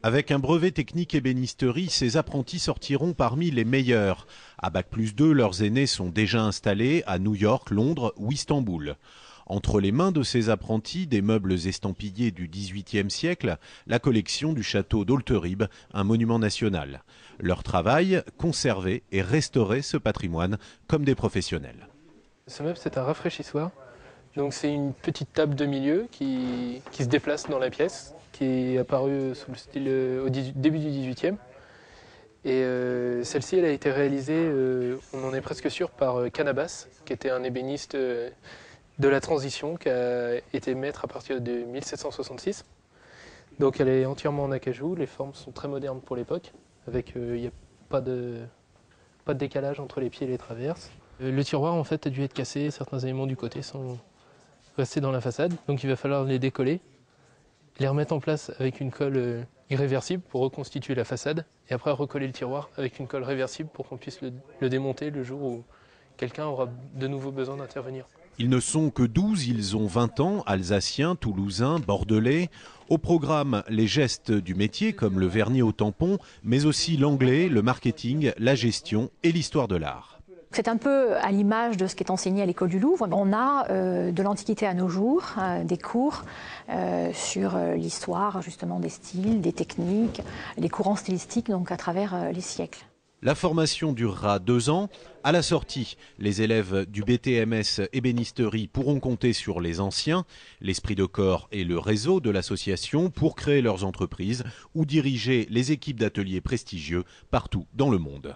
Avec un brevet technique ébénisterie, ces apprentis sortiront parmi les meilleurs. À Bac+2, leurs aînés sont déjà installés à New York, Londres ou Istanbul. Entre les mains de ces apprentis, des meubles estampillés du XVIIIe siècle, la collection du château d'Olterib, un monument national. Leur travail, conserver et restaurer ce patrimoine comme des professionnels. Ce meuble, c'est un rafraîchissoir. Donc c'est une petite table de milieu qui se déplace dans la pièce, qui est apparue sous le style au début du XVIIIe. Et celle-ci, elle a été réalisée, on en est presque sûr, par Canabas, qui était un ébéniste de la transition, qui a été maître à partir de 1766. Donc elle est entièrement en acajou, les formes sont très modernes pour l'époque, avec il n'y a pas de décalage entre les pieds et les traverses. Le tiroir en fait a dû être cassé, certains éléments du côté sont restés dans la façade, donc il va falloir les décoller, les remettre en place avec une colle irréversible pour reconstituer la façade, et après recoller le tiroir avec une colle réversible pour qu'on puisse le démonter le jour où quelqu'un aura de nouveau besoin d'intervenir. Ils ne sont que 12, ils ont 20 ans, alsaciens, toulousains, bordelais. Au programme, les gestes du métier comme le vernis au tampon, mais aussi l'anglais, le marketing, la gestion et l'histoire de l'art. C'est un peu à l'image de ce qui est enseigné à l'école du Louvre. On a de l'Antiquité à nos jours, des cours sur l'histoire justement des styles, des techniques, les courants stylistiques donc à travers les siècles. La formation durera 2 ans. À la sortie, les élèves du BTMS ébénisterie pourront compter sur les anciens, l'esprit de corps et le réseau de l'association pour créer leurs entreprises ou diriger les équipes d'ateliers prestigieux partout dans le monde.